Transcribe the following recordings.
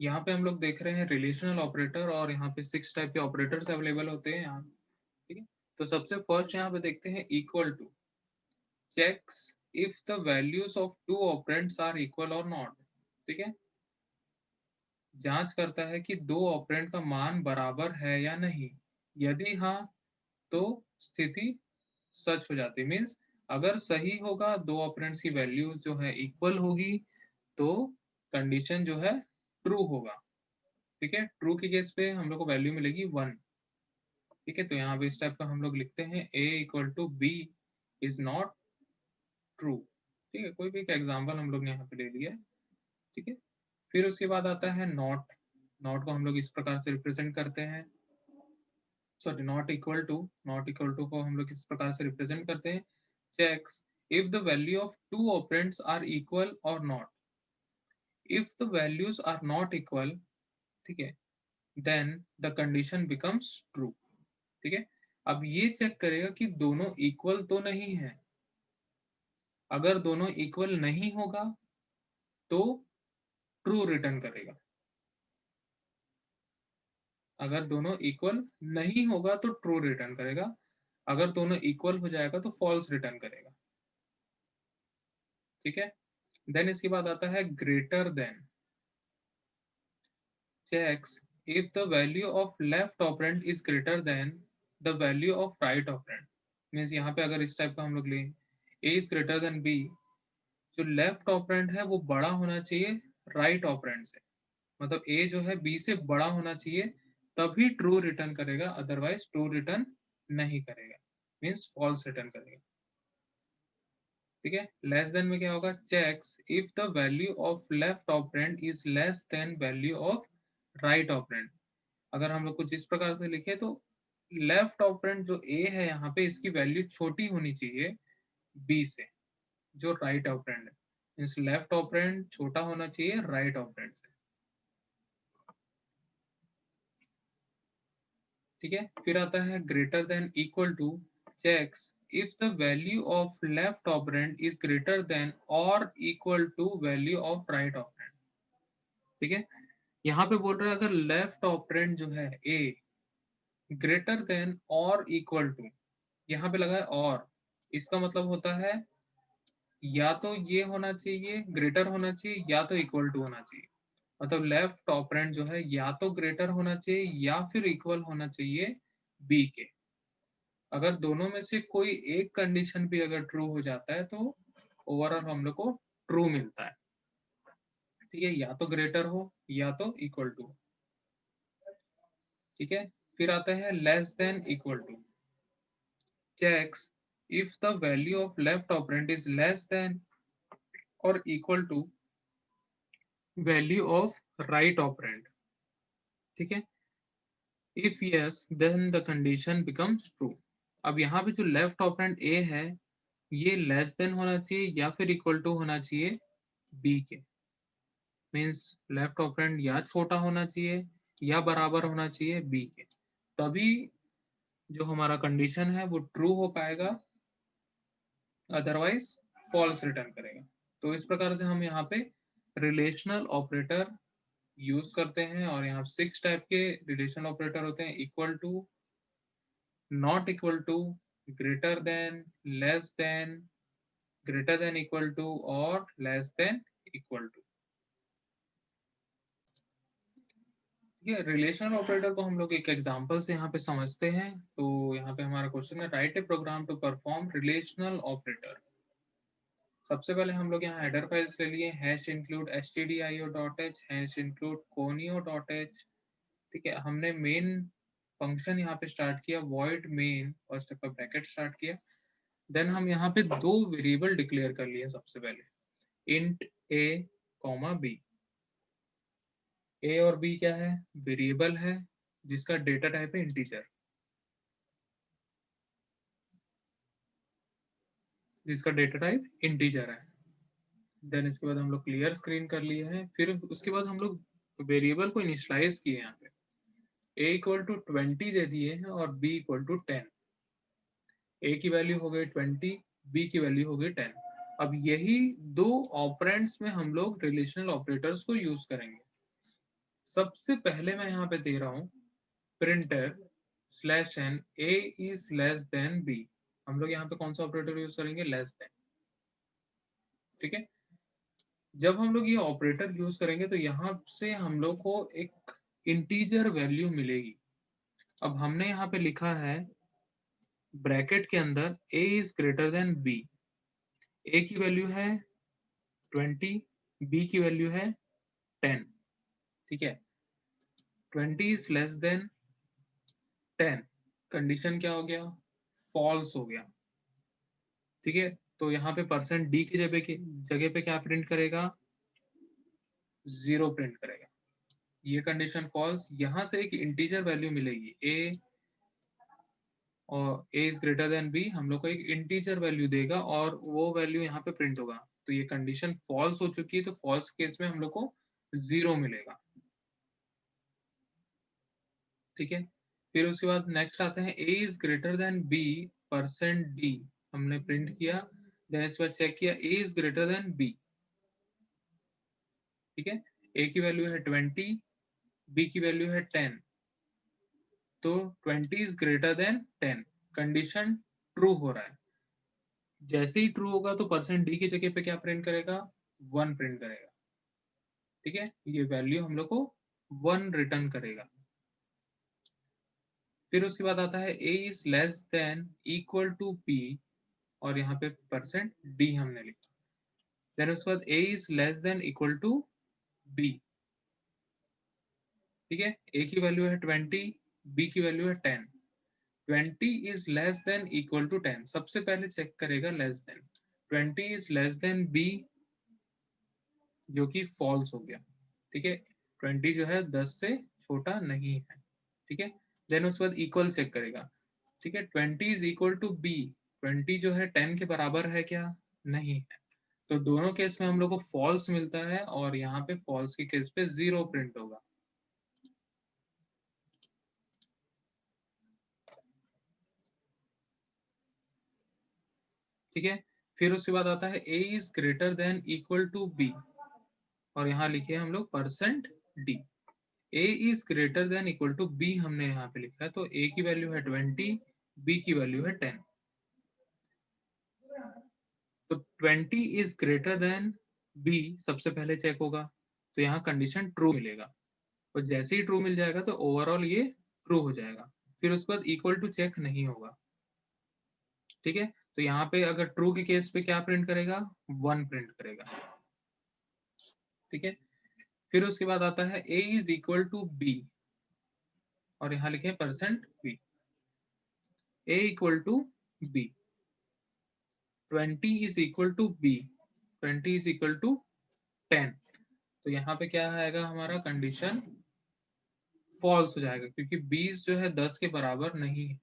यहाँ पे हम लोग देख रहे हैं रिलेशनल ऑपरेटर, और यहाँ पे 6 टाइप के ऑपरेटर्स अवेलेबल होते हैं यहाँ, ठीक है। तो सबसे फर्स्ट यहाँ पे देखते हैं equal to, checks if the values of two operands are equal और नॉट, ठीक है। जांच करता है कि दो ऑपरेंड का मान बराबर है या नहीं। यदि हाँ, तो स्थिति सच हो जाती है। मीन्स अगर सही होगा, दो ऑपरेंड्स की वैल्यू जो है इक्वल होगी, तो कंडीशन जो है ट्रू होगा, ठीक है। ट्रू के केस पे हम लोग को वैल्यू मिलेगी 1, ठीक है। तो यहाँ पे इस टाइप का हम लोग लिखते हैं a equal to b is not true, ठीक है। कोई भी एक एग्जाम्पल हम लोग ने यहाँ पे ले लिया है, ठीक है। फिर उसके बाद आता है नॉट। नॉट को हम लोग इस प्रकार से रिप्रेजेंट करते हैं, sorry not equal to, not equal to को हम लोग इस प्रकार से रिप्रेजेंट करते हैं, checks if the value of two operands are equal और not. If the values are not equal, ठीक है, then the condition becomes true, ठीक है। अब ये चेक करेगा कि दोनों इक्वल तो नहीं है। अगर दोनों इक्वल नहीं होगा तो ट्रू रिटर्न करेगा। अगर दोनों इक्वल नहीं होगा तो ट्रू रिटर्न करेगा। अगर दोनों इक्वल हो जाएगा तो फॉल्स रिटर्न करेगा, ठीक है। देन इसके बाद आता है greater then, checks if the value of left operand is greater than the value of right operand। Means यहाँ पे अगर इस टाइप का हम लोग लें a is greater than b, जो लेफ्ट ऑपरेंड है वो बड़ा होना चाहिए राइट ऑपरेंड से। मतलब a जो है b से बड़ा होना चाहिए, तभी ट्रू रिटर्न करेगा, अदरवाइज ट्रू रिटर्न नहीं करेगा, मीन्स फॉल्स रिटर्न करेगा, ठीक है। लेस देन में क्या होगा, checks if the value of left operand is less than value of right operand. अगर हम लोग कुछ इस प्रकार से लिखे तो लेफ्ट ऑपरेंड जो ए है यहाँ पे, इसकी वैल्यू छोटी होनी चाहिए बी से, जो राइट ऑपरेंड है। इस लेफ्ट ऑपरेंड छोटा होना चाहिए राइट ऑपरेंड से, ठीक है। फिर आता है greater than equal to, checks if the value of left operand is greater than और equal to value of right operand, ठीक है। यहाँ पे बोल रहा है अगर लेफ्ट ऑपरेंड जो है ए ग्रेटर देन और इक्वल टू, यहाँ पे लगा है और, इसका मतलब होता है या तो ये होना चाहिए, ग्रेटर होना चाहिए, या तो इक्वल टू होना चाहिए। मतलब लेफ्ट ऑपरेंड जो है या तो ग्रेटर होना चाहिए या फिर इक्वल होना चाहिए बी के। अगर दोनों में से कोई एक कंडीशन भी अगर ट्रू हो जाता है तो ओवरऑल हम लोग को ट्रू मिलता है, ठीक है। या तो ग्रेटर हो या तो इक्वल टू, ठीक है। फिर आता है less than equal to, checks if the value of left operand is less than or equal to value of right operand, ठीक है। if yes then the condition becomes true। अब यहाँ पे जो लेफ्ट ऑपरेंड ए है, ये लेस देन होना चाहिए या फिर इक्वल टू होना चाहिए बी के। मीन्स लेफ्ट ऑपरेंड या छोटा होना चाहिए या बराबर होना चाहिए बी के, तभी जो हमारा कंडीशन है वो ट्रू हो पाएगा, अदरवाइज फॉल्स रिटर्न करेगा। तो इस प्रकार से हम यहाँ पे रिलेशनल ऑपरेटर यूज करते हैं, और यहाँ 6 टाइप के रिलेशनल ऑपरेटर होते हैं, equal to, not equal to, greater than, less than, greater than equal to और लेस देन इक्वल टू। ये रिलेशनल ऑपरेटर को हम लोग एक एग्जांपल से यहाँ पे समझते हैं। तो यहाँ पे हमारा क्वेश्चन है, write a program to perform relational operator. सबसे पहले हम लोग यहाँ हेडर फाइल्स ले लिए, hash include stdio.h, hash include conio.h, ठीक है। हमने मेन फंक्शन यहाँ पे स्टार्ट किया, void main और स्टेप पर ब्रैकेट स्टार्ट किया। देन हम यहाँ पे दो वेरिएबल डिक्लेयर कर लिए। सबसे पहले int a comma b। a और b क्या है, वेरिएबल है जिसका डेटा टाइप है इंटीजर, जिसका डेटा टाइप इंटीजर है। देन इसके बाद हम लोग क्लियर स्क्रीन कर लिए हैं। फिर उसके बाद हम लोग वेरिएबल को इनिशियलाइज किए यहाँ पे, a इक्वल टू 20 दे दिए हैं और b इक्वल टू 10। a की वैल्यू हो गई 20, b की वैल्यू हो गई 10। अब यही दो ऑपरेंड्स में हम लोग रिलेशनल ऑपरेटर्स को यूज करेंगे। सबसे पहले मैं यहाँ पे दे रहा हूँ printf slash n a is less than b. हम लोग यहाँ पे कौन सा ऑपरेटर यूज करेंगे? Less than. ठीक है, जब हम लोग ये ऑपरेटर यूज करेंगे तो यहाँ से हम लोग को एक इंटीजर वैल्यू मिलेगी। अब हमने यहाँ पे लिखा है ब्रैकेट के अंदर a is greater then b। a की वैल्यू है 20, b की वैल्यू है 10। ठीक है, 20 इज लेस देन 10, कंडीशन क्या हो गया? फॉल्स हो गया। ठीक है, तो यहाँ पे परसेंट डी की जगह पे क्या प्रिंट करेगा? 0 प्रिंट करेगा। ये कंडीशन फॉल्स। यहाँ से एक इंटीजर वैल्यू मिलेगी a, और a is greater then b हम लोग को एक इंटीजर वैल्यू देगा और वो वैल्यू यहाँ पे प्रिंट होगा। तो ये कंडीशन फॉल्स हो चुकी है, तो फॉल्स केस में हम लोग को 0 मिलेगा। ठीक है, फिर उसके बाद नेक्स्ट आता है a is greater then b percent d। हमने प्रिंट किया, देन इसके बाद चेक किया a is greater then b। ठीक है, a की वैल्यू है 20, b की वैल्यू है 10, तो 20 is greater then 10, condition true हो रहा है। जैसे ही ट्रू होगा तो परसेंट डी की जगह पे क्या प्रिंट करेगा? 1 प्रिंट करेगा। ठीक है, ये वैल्यू हम लोग को 1 रिटर्न करेगा। फिर उसके बाद आता है a is less than equal to p, और यहाँ पे परसेंट d हमने लिखा। देन उसके बाद a is less than equal to b। ठीक है, a की वैल्यू है 20, b की वैल्यू है 10। 20 is less than equal to 10, सबसे पहले चेक करेगा less than. 20 is less than b, जो कि फॉल्स हो गया। ठीक है, 20 जो है 10 से छोटा नहीं है। ठीक है, देन उसके बाद इक्वल चेक करेगा। ठीक है, 20 इज इक्वल टू बी, 20 जो है 10 के बराबर है क्या? नहीं है। तो दोनों केस में हम लोग को फॉल्स मिलता है, और यहाँ पे फॉल्स के केस पे 0 प्रिंट होगा। ठीक है, फिर उसके बाद आता है a is greater than equal to b, और यहाँ लिखे हम लोग percent d। a is greater than equal to b हमने यहाँ पे लिखा है, तो a की वैल्यू है 20, b की वैल्यू है 10। तो 20 इज ग्रेटर देन b सबसे पहले चेक होगा, तो यहाँ कंडीशन ट्रू मिलेगा, और जैसे ही ट्रू मिल जाएगा तो ओवरऑल ये ट्रू हो जाएगा। फिर उसके बाद इक्वल टू चेक नहीं होगा। ठीक है, तो यहाँ पे अगर ट्रू के केस पे क्या प्रिंट करेगा? 1 प्रिंट करेगा। ठीक है, फिर उसके बाद आता है a is equal to b, और यहाँ लिखे percent b। a equal to b, 20 is equal to b, 20 is equal to 10। तो यहाँ पे क्या आएगा? हमारा कंडीशन फॉल्स हो जाएगा, क्योंकि 20 जो है 10 के बराबर नहीं है।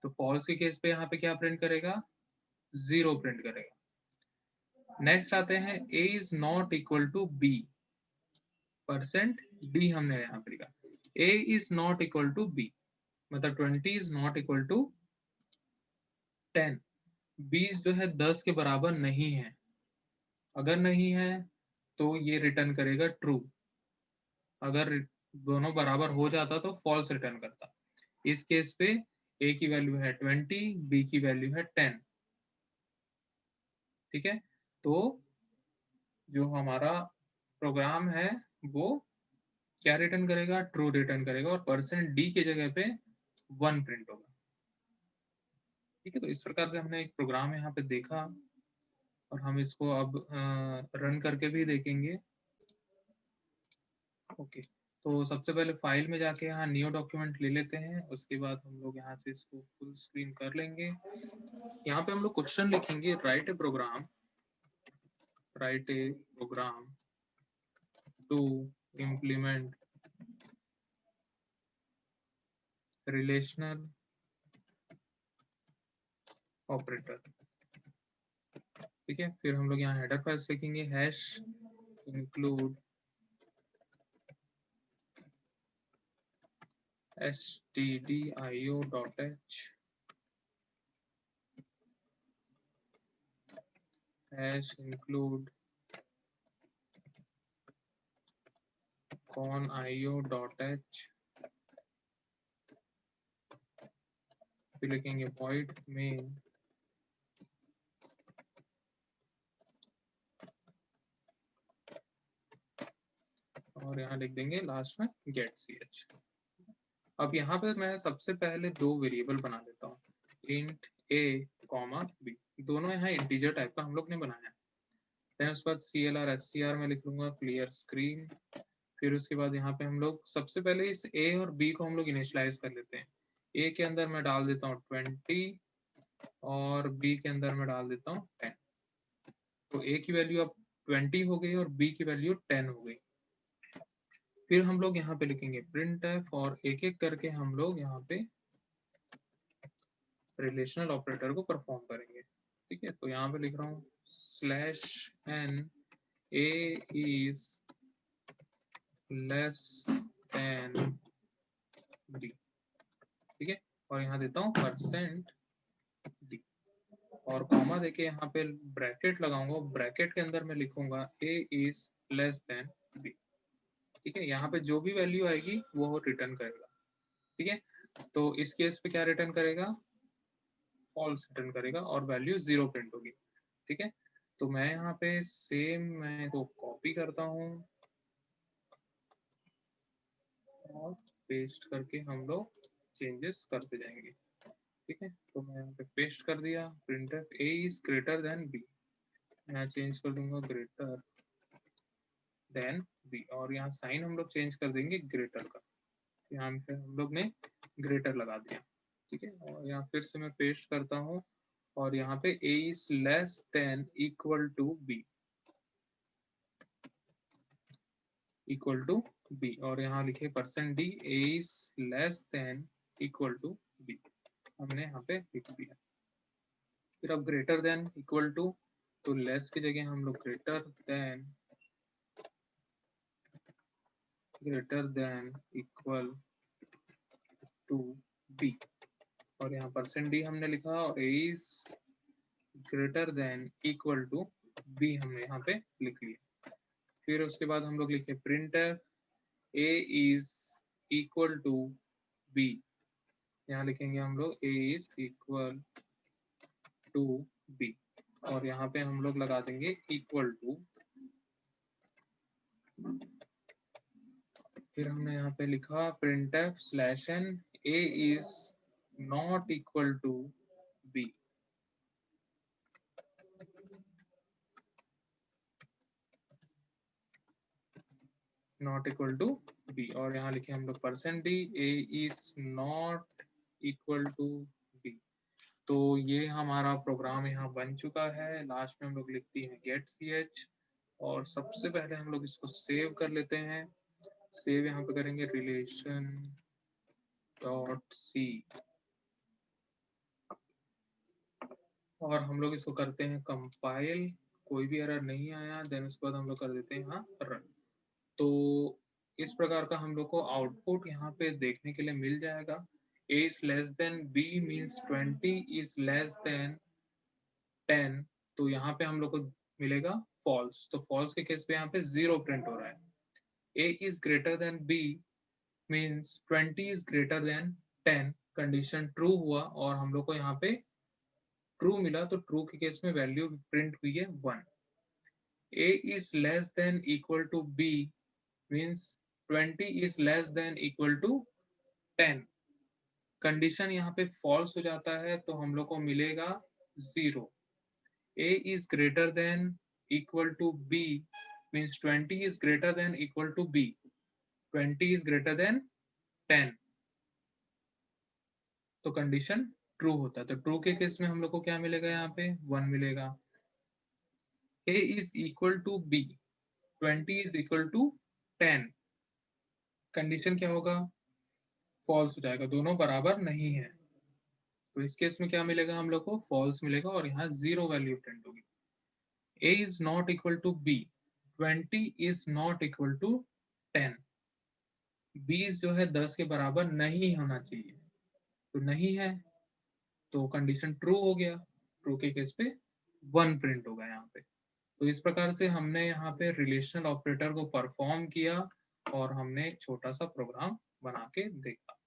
तो फॉल्स के केस पे यहाँ पे क्या प्रिंट करेगा? 0 प्रिंट करेगा। नेक्स्ट आते हैं a is not equal to b, percent d हमने यहाँ पे लिखा। a is not equal to b, मतलब 20 इज नॉट इक्वल टू 10। 20 जो है 10 के बराबर नहीं है। अगर नहीं है तो ये रिटर्न करेगा ट्रू, अगर दोनों बराबर हो जाता तो फॉल्स रिटर्न करता। इस केस पे a की वैल्यू है 20, b की वैल्यू है 10। ठीक है, तो जो हमारा प्रोग्राम है वो क्या रिटर्न करेगा? ट्रू रिटर्न करेगा, और परसेंट डी की जगह पे 1 प्रिंट होगा। ठीक है, तो इस प्रकार से हमने एक प्रोग्राम यहाँ पे देखा, और हम इसको अब रन करके भी देखेंगे। ओके, तो सबसे पहले फाइल में जाके यहाँ न्यू डॉक्यूमेंट ले लेते हैं, उसके बाद हम लोग यहाँ से इसको फुल स्क्रीन कर लेंगे। यहाँ पे हम लोग क्वेश्चन लिखेंगे, write a program to implement relational operator. ठीक है, फिर हम लोग यहाँ हेडर फाइल्स लिखेंगे, hash include stdio.h, hash include con io.h, फिर लिखेंगे void main और यहाँ लिख देंगे लास्ट में get ch। अब यहाँ पे मैं सबसे पहले दो वेरिएबल बना लेता हूँ, int a, b, दोनों यहाँ इंटीजर टाइप का हम लोग ने बनाया है। देन उसके बाद clr str में लिख लूंगा क्लियर स्क्रीन। फिर उसके बाद यहाँ पे हम लोग सबसे पहले इस a और b को हम लोग इनिशियलाइज कर लेते हैं। a के अंदर मैं डाल देता हूँ 20 और b के अंदर मैं डाल देता हूँ 10। तो a की वैल्यू अब 20 हो गई और b की वैल्यू 10 हो गई। फिर हम लोग यहाँ पे लिखेंगे printf और एक एक करके हम लोग यहाँ पे रिलेशनल ऑपरेटर को परफॉर्म करेंगे। ठीक है, तो यहाँ पे लिख रहा हूँ /n a is less than b। ठीक है, और यहाँ देता हूँ %d और कॉमा देके यहाँ पे ब्रैकेट लगाऊंगा। ब्रैकेट के अंदर मैं लिखूंगा a is less than b। ठीक है, यहाँ पे जो भी वैल्यू आएगी वो रिटर्न करेगा। ठीक है, तो इस केस पे क्या रिटर्न करेगा, फॉल्स रिटर्न करेगा और वैल्यू 0 प्रिंट होगी। ठीक है, तो मैं यहाँ पे सेम मैं को कॉपी करता हूँ और पेस्ट करके हम लोग चेंजेस करते जाएंगे। ठीक है, तो मैं यहाँ पे पेस्ट कर दिया printf a is greater than b, यहाँ चेंज कर दूंगा ग्रेटर देन b और यहाँ साइन हम लोग चेंज कर देंगे ग्रेटर का। यहाँ पे हम लोग ने ग्रेटर लगा दिया। ठीक है, और यहाँ फिर से मैं पेस्ट करता हूँ और यहाँ पे a is less than equal to b, equal to b और यहाँ लिखे %d a is less than equal to b, हमने यहाँ पे लिख दिया। फिर अब ग्रेटर देन इक्वल टू, तो लेस की जगह हम लोग greater than equal to b और यहाँ %d हमने लिखा और a is greater than equal to b हमने यहाँ पे लिख लिया। फिर उसके बाद हम लोग लिखे printf a is equal to b, यहाँ लिखेंगे हम लोग a is equal to b और यहाँ पे हम लोग लगा देंगे इक्वल टू। फिर हमने यहाँ पे लिखा printf /n a is not equal to b, not equal to b और यहाँ लिखे हम लोग %d a is not equal to b। तो ये हमारा प्रोग्राम यहाँ बन चुका है। लास्ट में हम लोग लिखती हैं get ch और सबसे पहले हम लोग इसको सेव कर लेते हैं। सेव यहाँ पे करेंगे रिलेशन डॉट सी और हम लोग इसको करते हैं कंपाइल, कोई भी एरर नहीं आया। देन उसके बाद हम लोग कर देते हैं यहाँ रन। तो इस प्रकार का हम लोग को आउटपुट यहाँ पे देखने के लिए मिल जाएगा। a is less than b means 20 is less than 10, तो यहाँ पे हम लोग को मिलेगा फॉल्स। तो फॉल्स के केस पे यहाँ पे 0 प्रिंट हो रहा है। a is greater than b means 20 is greater than 10, condition true हुआ और हम लोग को यहाँ पे ट्रू मिला। तो ट्रू के केस में वैल्यू प्रिंट हुई है 1। a is less than equal to b means 20 is less than equal to 10, condition यहाँ पे फॉल्स हो जाता है तो हम लोग को मिलेगा 0। a is greater than equal to b means 20 is greater than equal to b, 20 is greater than 10, तो कंडीशन ट्रू होता है। तो ट्रू के केस में हम लोग को क्या मिलेगा, यहाँ पे 1 मिलेगा। a is equal to b, 20 is equal to 10, condition क्या होगा, फॉल्स हो जाएगा, दोनों बराबर नहीं है। तो इस केस में क्या मिलेगा हम लोग को, फॉल्स मिलेगा और यहाँ 0 वैल्यू प्रिंट होगी। a is not equal to b, 20 is not equal to 10, 20 जो है 10 के बराबर नहीं होना चाहिए, तो नहीं है, तो कंडीशन ट्रू हो गया। ट्रू के केस पे 1 प्रिंट होगा यहाँ पे। तो इस प्रकार से हमने यहाँ पे रिलेशनल ऑपरेटर को परफॉर्म किया और हमने एक छोटा सा प्रोग्राम बना के देखा।